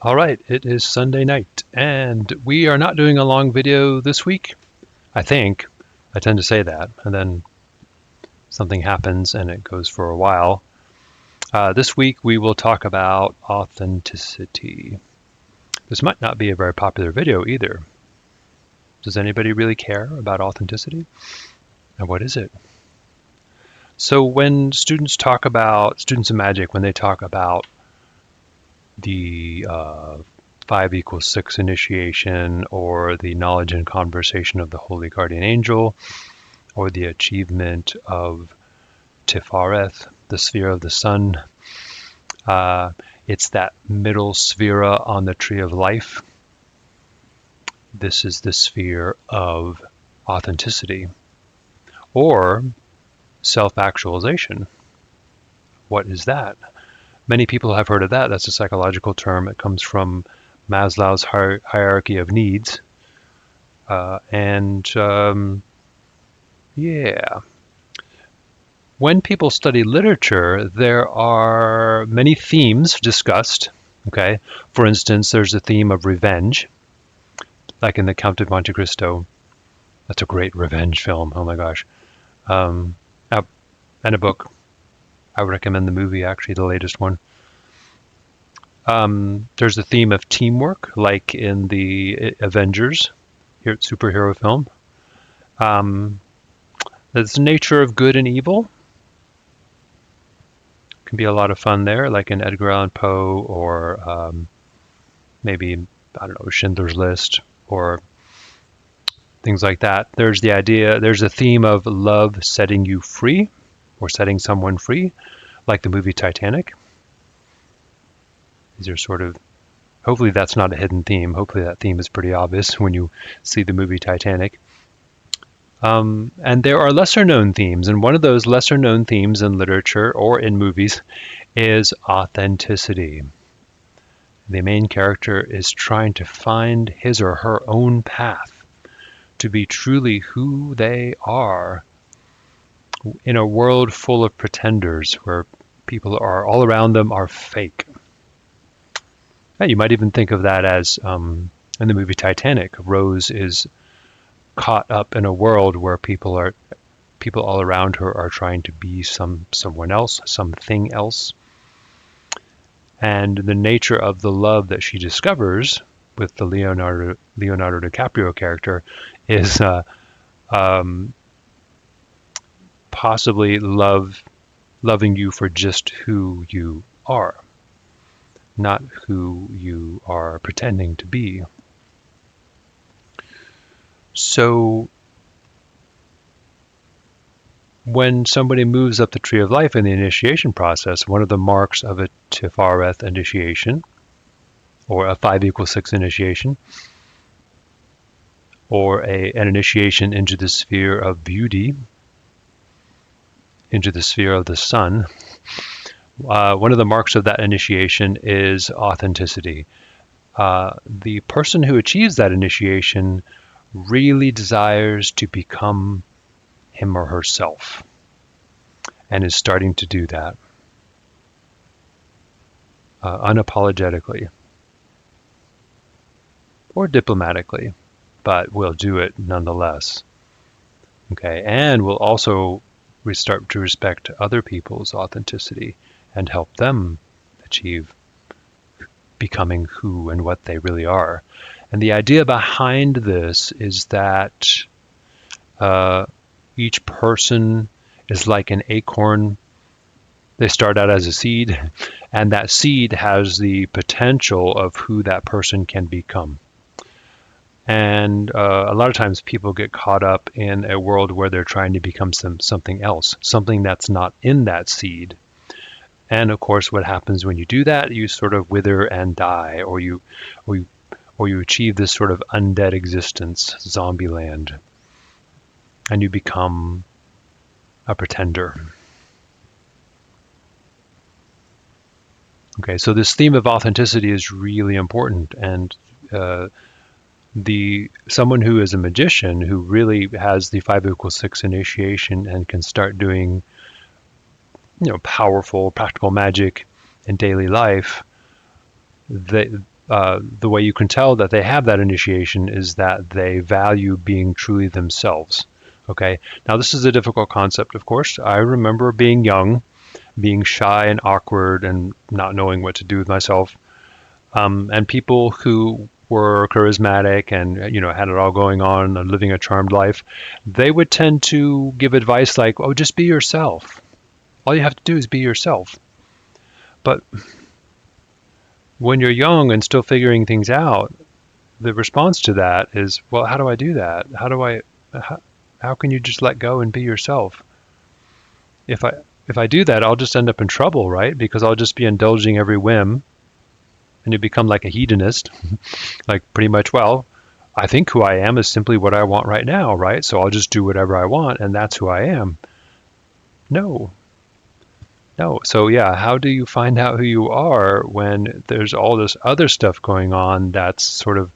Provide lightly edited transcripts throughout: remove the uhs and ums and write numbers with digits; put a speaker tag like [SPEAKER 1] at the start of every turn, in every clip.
[SPEAKER 1] All right, it is Sunday night, and we are not doing a long video this week. I think. I tend to say that, and then something happens and it goes for a while. This week we will talk about authenticity. This might not be a very popular video either. Does anybody really care about authenticity? And what is it? So when students in magic, when they talk about the 5 = 6 initiation, or the knowledge and conversation of the Holy Guardian Angel, or the achievement of Tifareth, the sphere of the sun. It's that middle sphere on the tree of life. This is the sphere of authenticity, or self-actualization. What is that? Many people have heard of that. That's a psychological term. It comes from Maslow's hierarchy of needs. Yeah. When people study literature, there are many themes discussed. Okay. For instance, there's a theme of revenge, like in The Count of Monte Cristo. That's a great revenge film. Oh my gosh. And a book. I would recommend the movie, actually, the latest one. There's a theme of teamwork, like in the Avengers, superhero film. There's the nature of good and evil. Can be a lot of fun there, like in Edgar Allan Poe, or maybe, I don't know, Schindler's List, or things like that. There's a theme of love setting you free, or setting someone free, like the movie Titanic. These are hopefully that's not a hidden theme. Hopefully that theme is pretty obvious when you see the movie Titanic. And there are lesser known themes, and one of those lesser known themes in literature or in movies is authenticity. The main character is trying to find his or her own path to be truly who they are in a world full of pretenders, where people are all around them are fake. You might even think of that as in the movie Titanic, Rose is caught up in a world where people all around her are trying to be someone else, something else. And the nature of the love that she discovers with the Leonardo DiCaprio character is possibly loving you for just who you are, not who you are pretending to be. So when somebody moves up the tree of life in the initiation process, one of the marks of a Tifareth initiation, or a 5 = 6 initiation, or an initiation into the sphere of beauty, into the sphere of the sun, one of the marks of that initiation is authenticity. The person who achieves that initiation really desires to become him or herself, and is starting to do that unapologetically or diplomatically, but will do it nonetheless. Okay, and will also start to respect other people's authenticity and help them achieve becoming who and what they really are. And the idea behind this is that each person is like an acorn. They start out as a seed, and that seed has the potential of who that person can become. And a lot of times people get caught up in a world where they're trying to become something else, something that's not in that seed. And of course, what happens when you do that, you sort of wither and die, or you achieve this sort of undead existence, zombie land, and you become a pretender. Okay, so this theme of authenticity is really important, and someone who is a magician, who really has the 5 = 6 initiation and can start doing powerful practical magic in daily life, the way you can tell that they have that initiation is that they value being truly themselves. Okay, now this is a difficult concept, of course. I remember being young, being shy and awkward and not knowing what to do with myself. And people who were charismatic and had it all going on and living a charmed life, they would tend to give advice like, "Oh, just be yourself. All you have to do is be yourself." But when you're young and still figuring things out, the response to that is, "Well, how do I do that? How can you just let go and be yourself? If I do that, I'll just end up in trouble, right? Because I'll just be indulging every whim, and you become like a hedonist, like pretty much, well, I think who I am is simply what I want right now, right? So I'll just do whatever I want, and that's who I am." No. No. So yeah, how do you find out who you are when there's all this other stuff going on that's sort of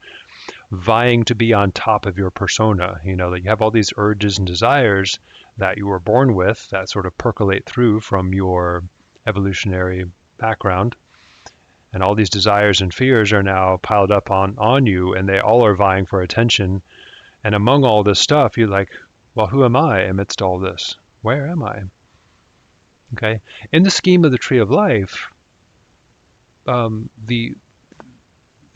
[SPEAKER 1] vying to be on top of your persona? That you have all these urges and desires that you were born with that sort of percolate through from your evolutionary background. And all these desires and fears are now piled up on you, and they all are vying for attention. And among all this stuff, you're like, well, who am I amidst all this? Where am I? Okay. In the scheme of the tree of life, the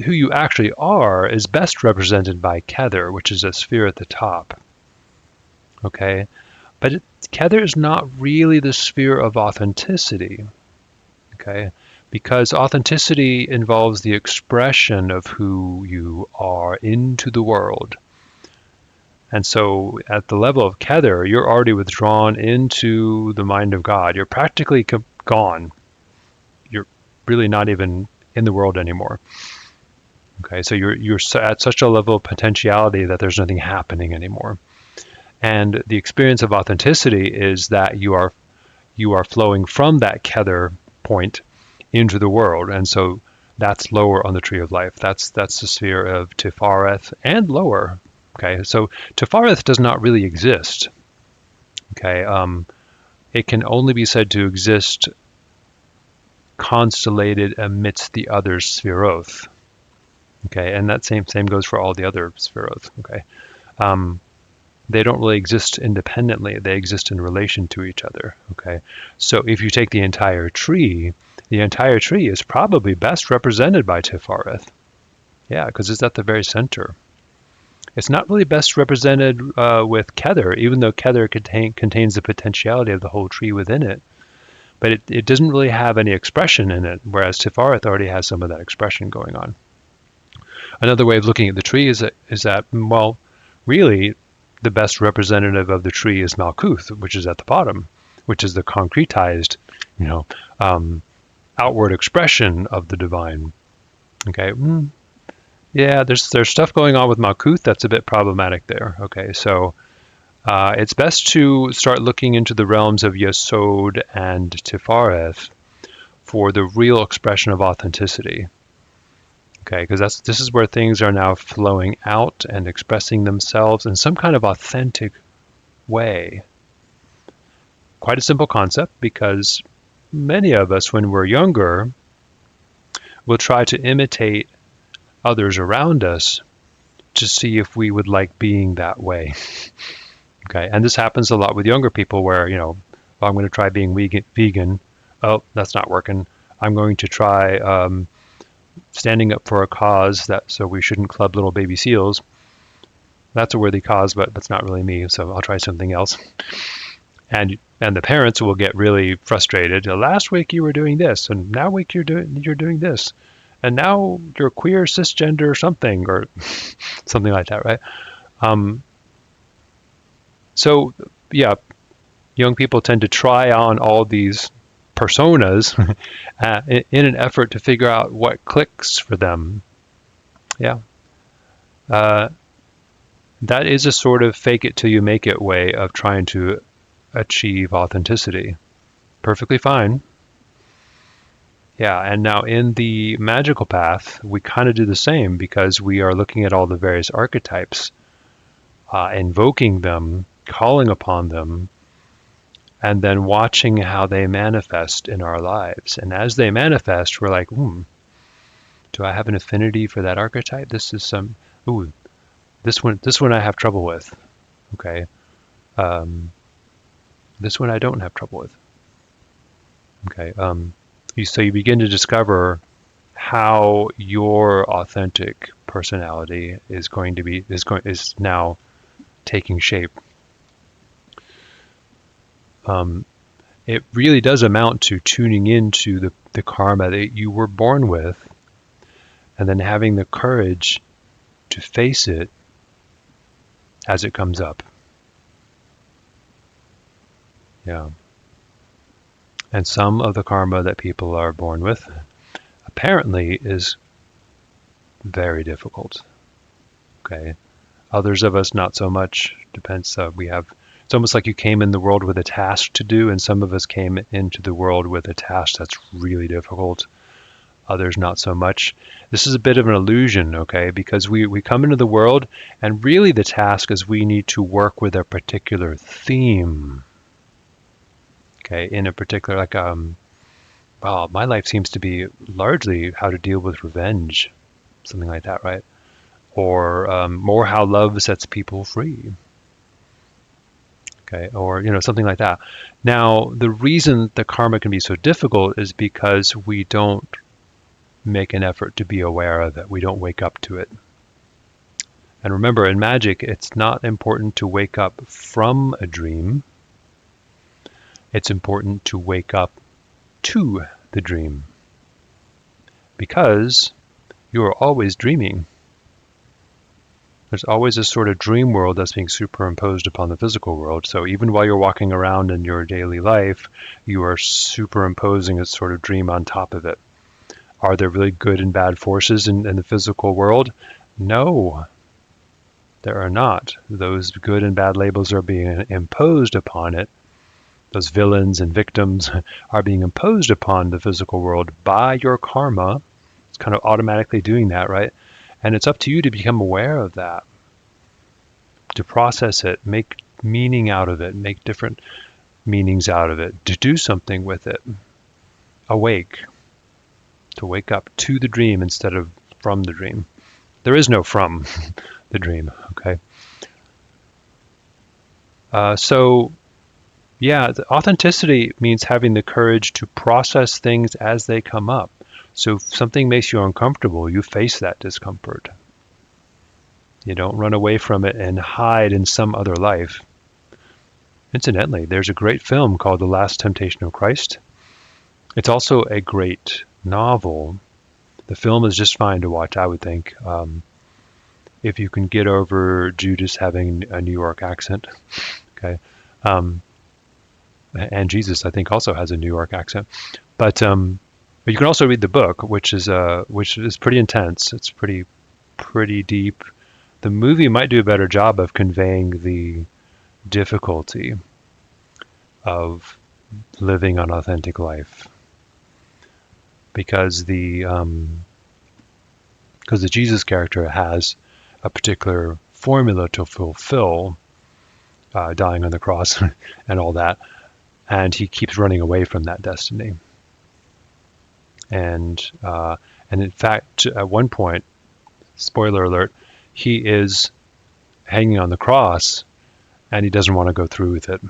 [SPEAKER 1] who you actually are is best represented by Kether, which is a sphere at the top. Okay. But Kether is not really the sphere of authenticity. Okay. Because authenticity involves the expression of who you are into the world. And so at the level of Kether, you're already withdrawn into the mind of God. You're practically gone. You're really not even in the world anymore. Okay, so you're at such a level of potentiality that there's nothing happening anymore. And the experience of authenticity is that you are flowing from that Kether point into the world. And so that's lower on the tree of life. That's the sphere of Tifareth and lower. Okay, so Tifareth does not really exist. Okay, it can only be said to exist constellated amidst the other Spheroth. Okay, and that same goes for all the other Spheroth. Okay, they don't really exist independently. They exist in relation to each other. Okay, so if you take the entire tree is probably best represented by Tifareth. Yeah, because it's at the very center. It's not really best represented with Kether, even though Kether contains the potentiality of the whole tree within it. But it doesn't really have any expression in it, whereas Tifareth already has some of that expression going on. Another way of looking at the tree is that well, really, the best representative of the tree is Malkuth, which is at the bottom, which is the concretized, outward expression of the divine. Okay. Yeah, there's stuff going on with Malkuth that's a bit problematic there. Okay, so it's best to start looking into the realms of Yesod and Tifareth for the real expression of authenticity. Okay, because this is where things are now flowing out and expressing themselves in some kind of authentic way. Quite a simple concept, because many of us, when we're younger, will try to imitate others around us to see if we would like being that way. Okay, and this happens a lot with younger people where, well, I'm going to try being vegan. Oh, that's not working. I'm going to try standing up for a cause so we shouldn't club little baby seals. That's a worthy cause, but that's not really me, so I'll try something else. And the parents will get really frustrated. Last week you were doing this, and now week you're doing this. And now you're queer, cisgender, or something like that, right? So, yeah, young people tend to try on all these personas in an effort to figure out what clicks for them. Yeah. That is a sort of fake it till you make it way of trying to achieve authenticity. Perfectly fine. Yeah, and now in the magical path, we kind of do the same, because we are looking at all the various archetypes, invoking them, calling upon them, and then watching how they manifest in our lives. And as they manifest, we're like, to Do I have an affinity for that archetype? This is ooh, this one I have trouble with. Okay. This one I don't have trouble with. Okay. So you begin to discover how your authentic personality is now taking shape. It really does amount to tuning into the karma that you were born with, and then having the courage to face it as it comes up. Yeah. And some of the karma that people are born with apparently is very difficult. Okay. Others of us not so much. Depends. It's almost like you came in the world with a task to do, and some of us came into the world with a task that's really difficult. Others not so much. This is a bit of an illusion, okay? Because we come into the world, and really the task is we need to work with a particular theme. Okay, in a particular, well, my life seems to be largely how to deal with revenge, something like that, right? Or more how love sets people free. Okay, or something like that. Now, the reason the karma can be so difficult is because we don't make an effort to be aware of it. We don't wake up to it. And remember, in magic, it's not important to wake up from a dream. It's important to wake up to the dream. Because you are always dreaming. There's always a sort of dream world that's being superimposed upon the physical world. So even while you're walking around in your daily life, you are superimposing a sort of dream on top of it. Are there really good and bad forces in the physical world? No, there are not. Those good and bad labels are being imposed upon it. Those villains and victims are being imposed upon the physical world by your karma. It's kind of automatically doing that, right? And it's up to you to become aware of that, to process it, make meaning out of it, make different meanings out of it, to do something with it. Awake. To wake up to the dream instead of from the dream. There is no from the dream, okay? So, yeah, the authenticity means having the courage to process things as they come up. So if something makes you uncomfortable, you face that discomfort. You don't run away from it and hide in some other life. Incidentally, there's a great film called The Last Temptation of Christ. It's also a great novel. The film is just fine to watch, I would think, if you can get over Judas having a New York accent. Okay, and Jesus, I think, also has a New York accent. But you can also read the book, which is pretty intense. It's pretty deep. The movie might do a better job of conveying the difficulty of living an authentic life, because the Jesus character has a particular formula to fulfill, dying on the cross and all that, and he keeps running away from that destiny. And in fact, at one point, spoiler alert, he is hanging on the cross, and he doesn't want to go through with it.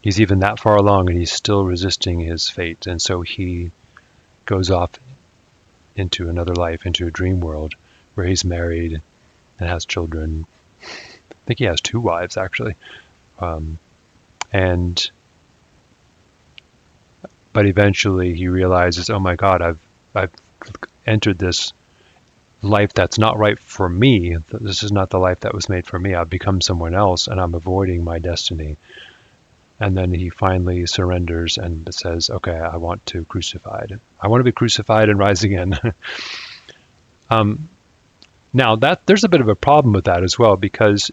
[SPEAKER 1] He's even that far along, and he's still resisting his fate, and so he goes off into another life, into a dream world, where he's married and has children. I think he has 2 wives, actually. But eventually he realizes, oh my God, I've entered this life that's not right for me. This is not the life that was made for me. I've become someone else, and I'm avoiding my destiny. And then he finally surrenders and says, okay, I want to be crucified and rise again. Now, there's a bit of a problem with that as well, because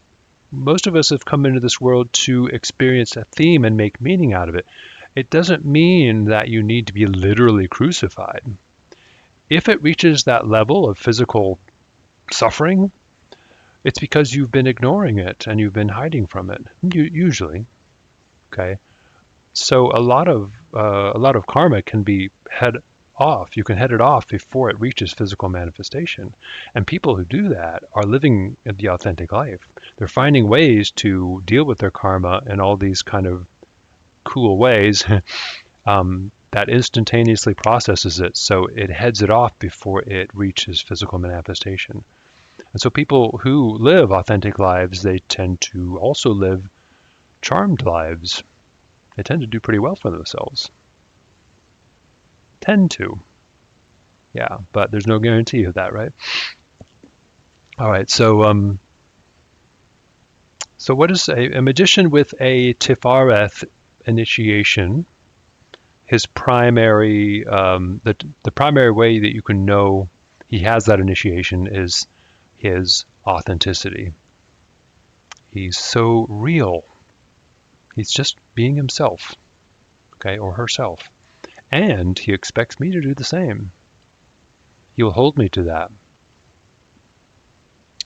[SPEAKER 1] most of us have come into this world to experience a theme and make meaning out of it. It doesn't mean that you need to be literally crucified. If it reaches that level of physical suffering, it's because you've been ignoring it and you've been hiding from it, usually. Okay, so a lot of karma can be had off. You can head it off before it reaches physical manifestation. And people who do that are living the authentic life. They're finding ways to deal with their karma in all these kind of cool ways that instantaneously processes it, so it heads it off before it reaches physical manifestation. And so people who live authentic lives, they tend to also live charmed lives. They tend to do pretty well for themselves. Tend to. Yeah, but there's no guarantee of that, right? All right, so so what is a magician with a Tifareth initiation? His primary, the primary way that you can know he has that initiation is his authenticity. He's so real. He's just being himself, okay, or herself. And he expects me to do the same. He will hold me to that.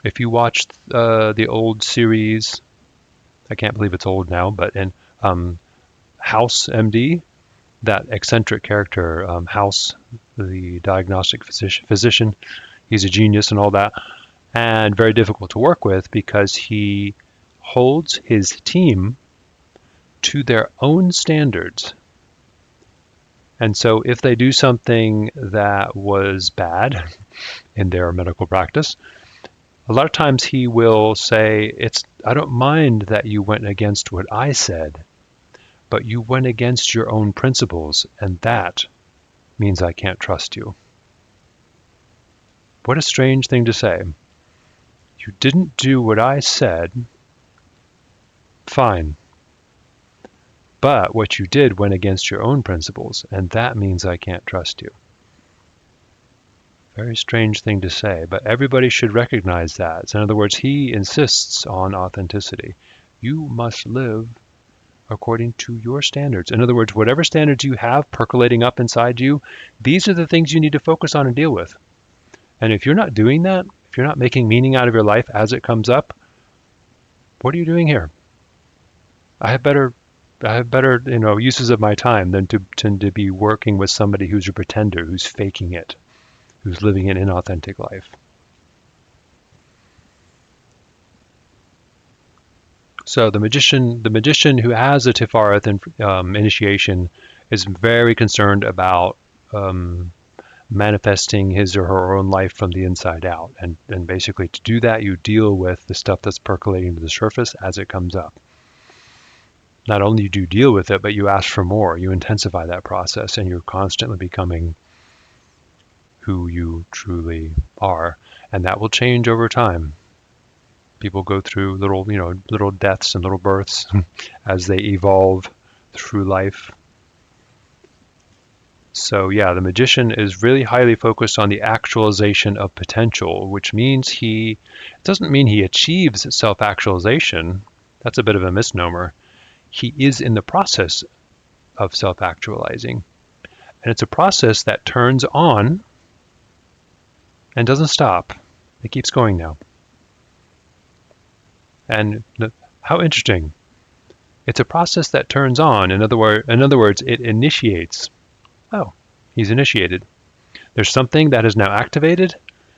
[SPEAKER 1] If you watched the old series, I can't believe it's old now, but in House MD, that eccentric character, House, the diagnostic physician, he's a genius and all that, and very difficult to work with because he holds his team to their own standards. And so if they do something that was bad in their medical practice, a lot of times he will say, I don't mind that you went against what I said, but you went against your own principles, and that means I can't trust you. What a strange thing to say. You didn't do what I said, fine. But what you did went against your own principles, and that means I can't trust you. Very strange thing to say, but everybody should recognize that. So in other words, he insists on authenticity. You must live according to your standards. In other words, whatever standards you have percolating up inside you, these are the things you need to focus on and deal with. And if you're not doing that, if you're not making meaning out of your life as it comes up, what are you doing here? I have better uses of my time than to be working with somebody who's a pretender, who's faking it, who's living an inauthentic life. So the magician who has a Tifareth initiation is very concerned about manifesting his or her own life from the inside out. And basically to do that, you deal with the stuff that's percolating to the surface as it comes up. Not only do you deal with it, but you ask for more. You intensify that process, and you're constantly becoming who you truly are. And that will change over time. People go through little deaths and little births as they evolve through life. So yeah, the magician is really highly focused on the actualization of potential, which means it doesn't mean he achieves self-actualization. That's a bit of a misnomer. He is in the process of self-actualizing. And it's a process that turns on and doesn't stop. It keeps going now. And how interesting. It's a process that turns on. In other words, it initiates. Oh, he's initiated. There's something that is now activated,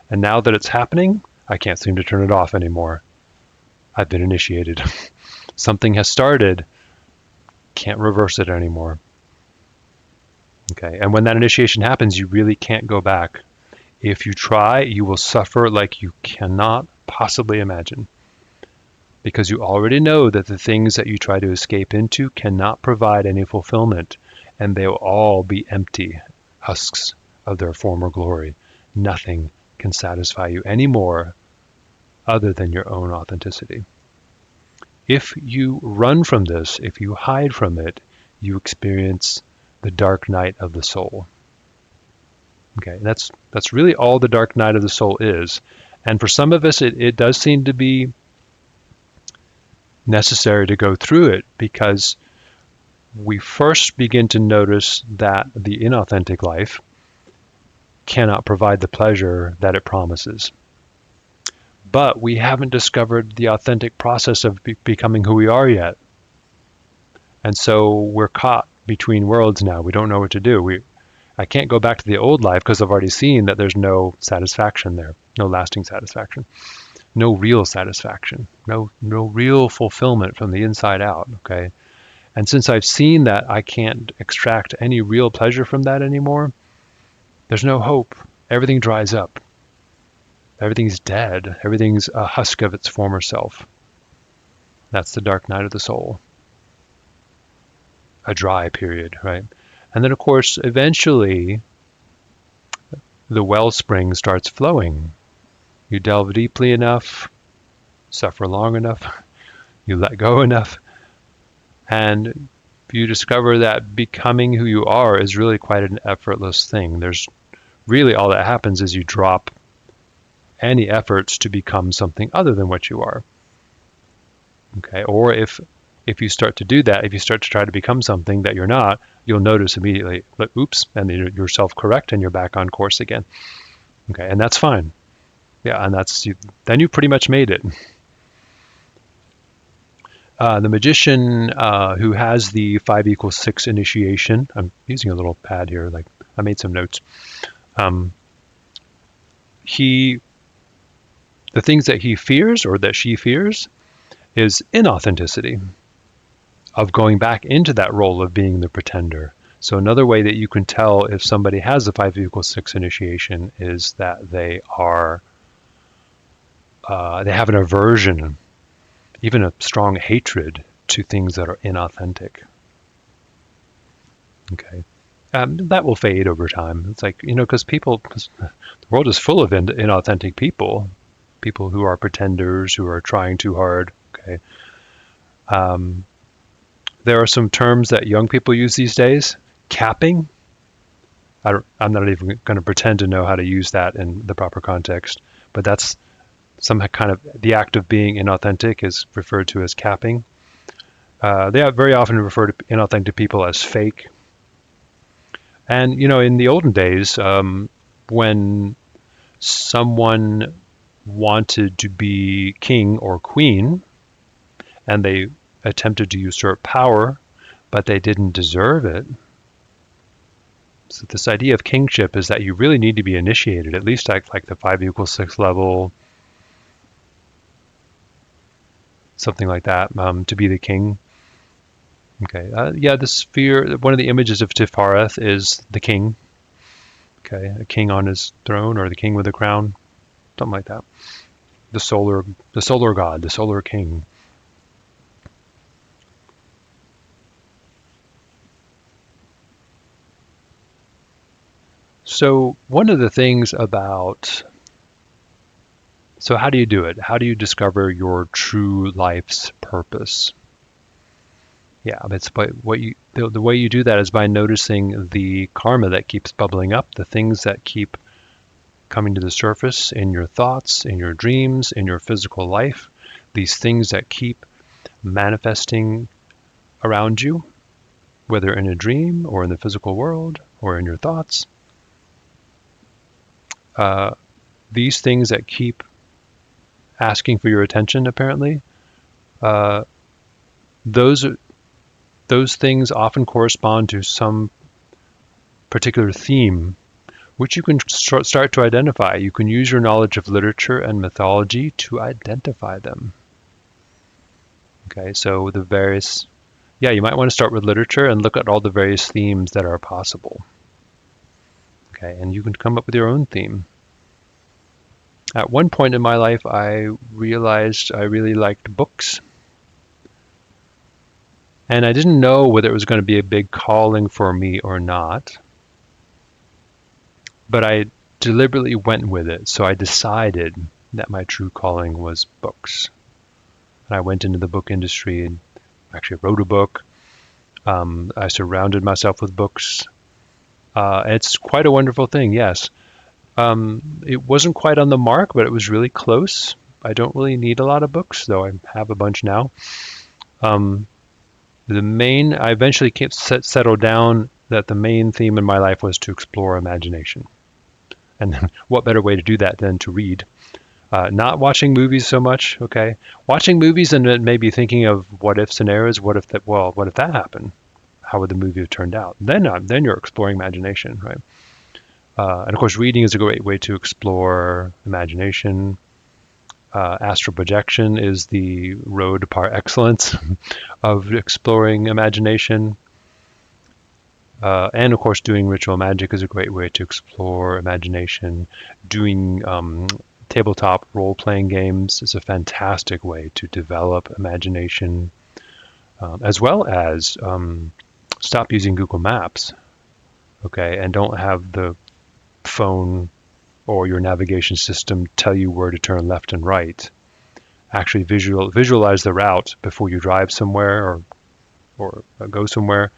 [SPEAKER 1] and now that it's happening, I can't seem to turn it off anymore. I've been initiated. Something has started. Can't reverse it anymore. Okay, and when that initiation happens, you really can't go back. If you try, you will suffer like you cannot possibly imagine. Because you already know that the things that you try to escape into cannot provide any fulfillment, and they will all be empty husks of their former glory. Nothing can satisfy you anymore other than your own authenticity. If you run from this, if you hide from it, you experience the dark night of the soul. Okay, that's really all the dark night of the soul is. And for some of us, it does seem to be necessary to go through it because we first begin to notice that the inauthentic life cannot provide the pleasure that it promises. But we haven't discovered the authentic process of becoming who we are yet. And so we're caught between worlds now. We don't know what to do. I can't go back to the old life because I've already seen that there's no satisfaction there, no lasting satisfaction, no real satisfaction, no real fulfillment from the inside out, okay? And since I've seen that I can't extract any real pleasure from that anymore, there's no hope. Everything dries up. Everything's dead. Everything's a husk of its former self. That's the dark night of the soul. A dry period, right? And then, of course, eventually, the wellspring starts flowing. You delve deeply enough, suffer long enough, you let go enough, and you discover that becoming who you are is really quite an effortless thing. There's really all that happens is you drop any efforts to become something other than what you are. Okay, or if you start to do that, if you start to try to become something that you're not, you'll notice immediately, like, oops, and you're self-correct and you're back on course again. Okay, and that's fine. Yeah, and then you pretty much made it. The magician who has the 5 = 6 initiation, I'm using a little pad here, like I made some notes. The things that he fears or that she fears is inauthenticity, of going back into that role of being the pretender. So another way that you can tell if somebody has the 5 = 6 initiation is that they have an aversion, even a strong hatred to things that are inauthentic. Okay. That will fade over time. It's like, because the world is full of inauthentic people who are pretenders, who are trying too hard. Okay. There are some terms that young people use these days. Capping. I'm not even going to pretend to know how to use that in the proper context, but that's some kind of the act of being inauthentic is referred to as capping. They very often refer to inauthentic people as fake. And, in the olden days, when someone wanted to be king or queen, and they attempted to usurp power, but they didn't deserve it. So this idea of kingship is that you really need to be initiated, at least like the 5 = 6 level, something like that, to be the king. Okay, the sphere, one of the images of Tifareth is the king. Okay, a king on his throne, or the king with a crown, something like that. The solar god, the solar king. So one of the things so how do you do it? How do you discover your true life's purpose? Yeah, it's by the way you do that is by noticing the karma that keeps bubbling up, the things that keep coming to the surface in your thoughts, in your dreams, in your physical life, these things that keep manifesting around you, whether in a dream or in the physical world or in your thoughts. These things that keep asking for your attention, apparently, those things often correspond to some particular theme, which you can start to identify. You can use your knowledge of literature and mythology to identify them. Okay, so you might want to start with literature and look at all the various themes that are possible. Okay, and you can come up with your own theme. At one point in my life, I realized I really liked books. And I didn't know whether it was going to be a big calling for me or not. But I deliberately went with it. So I decided that my true calling was books. And I went into the book industry and actually wrote a book. I surrounded myself with books. It's quite a wonderful thing, yes. It wasn't quite on the mark, but it was really close. I don't really need a lot of books, though I have a bunch now. I eventually settled down that the main theme in my life was to explore imagination. And what better way to do that than to read? Not watching movies so much, okay? Watching movies and then maybe thinking of what if scenarios, what if that happened? how would the movie have turned out? Then you're exploring imagination, right? And of course, reading is a great way to explore imagination. Astral projection is the road par excellence of exploring imagination. And of course, doing ritual magic is a great way to explore imagination. Doing tabletop role-playing games is a fantastic way to develop imagination, as well as stop using Google Maps, okay, and don't have the phone or your navigation system tell you where to turn left and right. Actually visualize the route before you drive somewhere or go somewhere,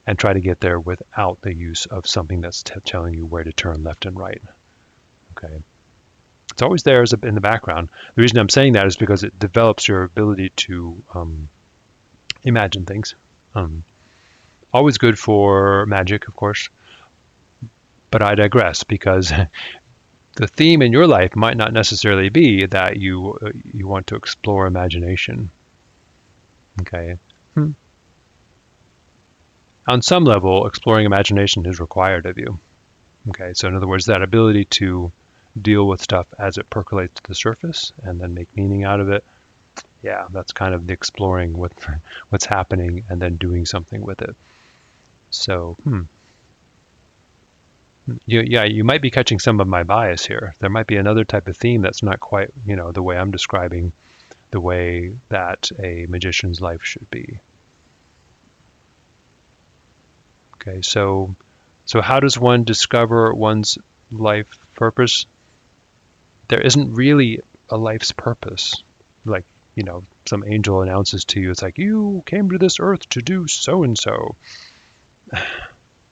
[SPEAKER 1] and try to get there without the use of something that's telling you where to turn left and right. Okay. It's always there in the background. The reason I'm saying that is because it develops your ability to imagine things. Always good for magic, of course. But I digress, because the theme in your life might not necessarily be that you want to explore imagination. Okay. On some level, exploring imagination is required of you. Okay, so in other words, that ability to deal with stuff as it percolates to the surface and then make meaning out of it, yeah, that's kind of the exploring what's happening and then doing something with it. So, you might be catching some of my bias here. There might be another type of theme that's not quite, the way I'm describing the way that a magician's life should be. Okay, so how does one discover one's life purpose? There isn't really a life's purpose. Like, some angel announces to you, it's like, you came to this earth to do so-and-so.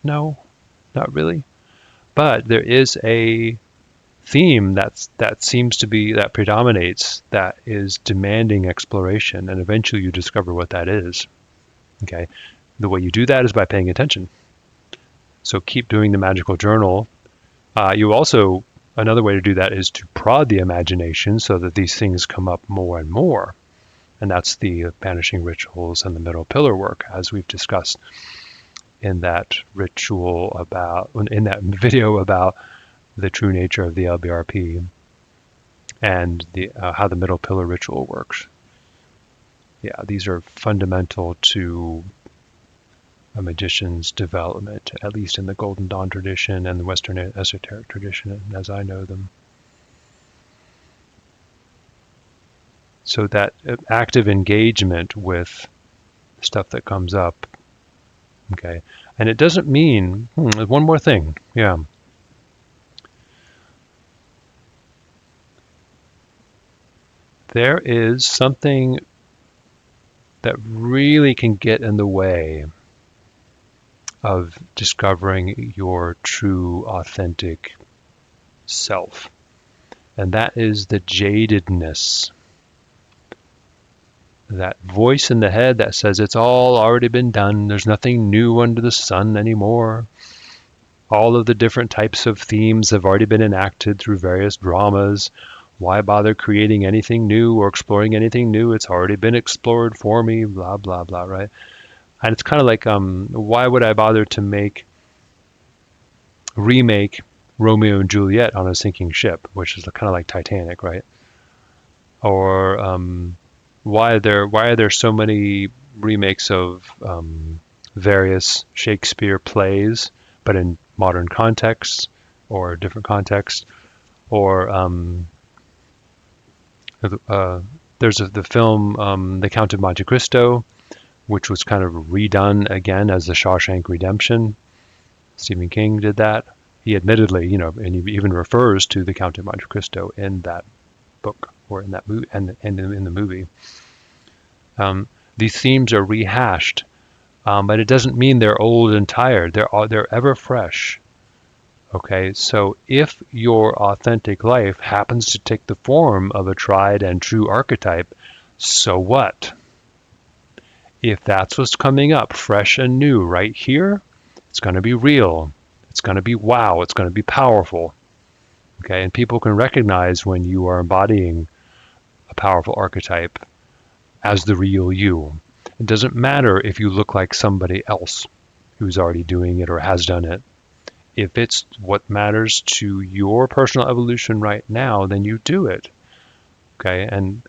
[SPEAKER 1] No, not really. But there is a theme that seems to be, that predominates, that is demanding exploration, and eventually you discover what that is. Okay, the way you do that is by paying attention. So keep doing the magical journal. Another way to do that is to prod the imagination so that these things come up more and more. And that's the banishing rituals and the middle pillar work, as we've discussed in that in that video about the true nature of the LBRP and how the middle pillar ritual works. Yeah, these are fundamental to a magician's development, at least in the Golden Dawn tradition and the Western esoteric tradition, as I know them. So that active engagement with stuff that comes up, okay, and it doesn't mean, one more thing, yeah. There is something that really can get in the way of discovering your true, authentic self. And that is the jadedness. That voice in the head that says it's all already been done, there's nothing new under the sun anymore. All of the different types of themes have already been enacted through various dramas. Why bother creating anything new or exploring anything new? It's already been explored for me, blah, blah, blah, right? And it's kind of like, why would I bother to remake Romeo and Juliet on a sinking ship, which is kind of like Titanic, right? Or why are there so many remakes of various Shakespeare plays, but in modern contexts or different contexts? Or there's the film The Count of Monte Cristo, which was kind of redone again as The Shawshank Redemption. Stephen King did that. He admittedly, and he even refers to The Count of Monte Cristo in that book or in that movie and in the movie. These themes are rehashed, but it doesn't mean they're old and tired. They're ever fresh. Okay, so if your authentic life happens to take the form of a tried and true archetype, so what? If that's what's coming up fresh and new right here, it's going to be real. It's going to be wow. It's going to be powerful. Okay, and people can recognize when you are embodying a powerful archetype as the real you. It doesn't matter if you look like somebody else who's already doing it or has done it. If it's what matters to your personal evolution right now, then you do it. Okay, and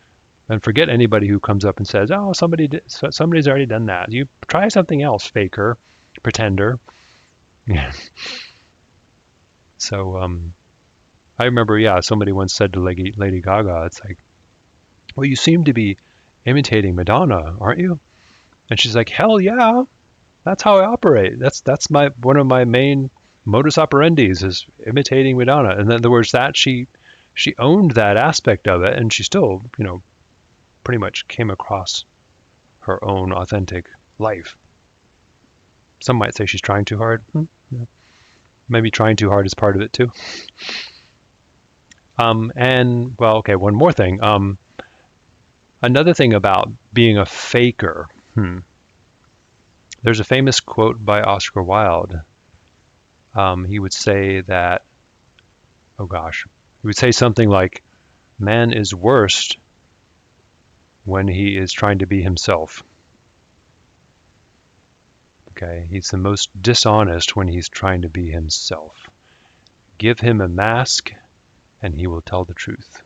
[SPEAKER 1] forget anybody who comes up and says, "Oh, somebody's already done that." You try something else, faker, pretender. Yeah. So I remember, somebody once said to Lady Gaga, "It's like, well, you seem to be imitating Madonna, aren't you?" And she's like, "Hell yeah, that's how I operate. That's my one of my main modus operandis is imitating Madonna." And in other words, that she owned that aspect of it, and she still, pretty much came across her own authentic life. Some might say she's trying too hard. Yeah. Maybe trying too hard is part of it too. And well, okay, one more thing. Another thing about being a faker. There's a famous quote by Oscar Wilde. He would say that, he would say something like, "Man is worst when he is trying to be himself." Okay, he's the most dishonest when he's trying to be himself. Give him a mask and he will tell the truth.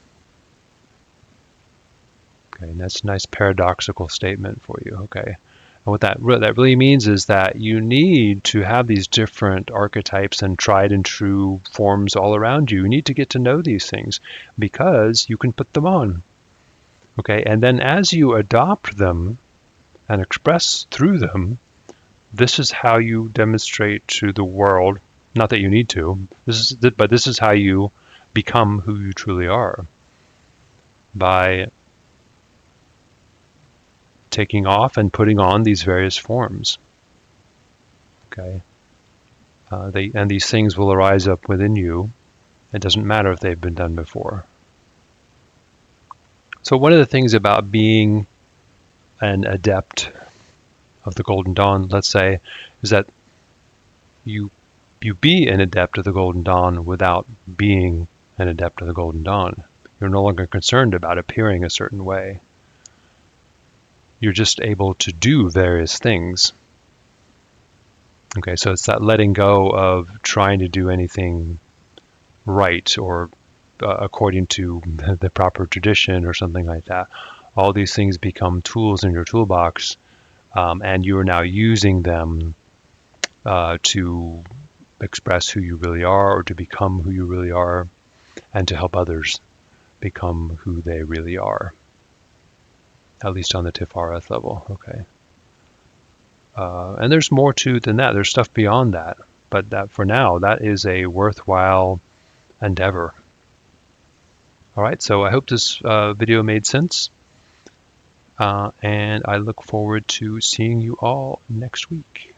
[SPEAKER 1] Okay, and that's a nice paradoxical statement for you. Okay, and what that really means is that you need to have these different archetypes and tried and true forms all around you. You need to get to know these things because you can put them on. Okay, and then as you adopt them and express through them, this is how you demonstrate to the world, not that you need to, but this is how you become who you truly are, by taking off and putting on these various forms. Okay, and these things will arise up within you. It doesn't matter if they've been done before. So one of the things about being an adept of the Golden Dawn, let's say, is that you be an adept of the Golden Dawn without being an adept of the Golden Dawn. You're no longer concerned about appearing a certain way. You're just able to do various things. Okay, so it's that letting go of trying to do anything right or according to the proper tradition or something like that. All these things become tools in your toolbox, and you are now using them to express who you really are, or to become who you really are, and to help others become who they really are, at least on the Tifareth level. Okay. And there's more to than that. There's stuff beyond that, but that for now, that is a worthwhile endeavor. All right, so I hope this video made sense, and I look forward to seeing you all next week.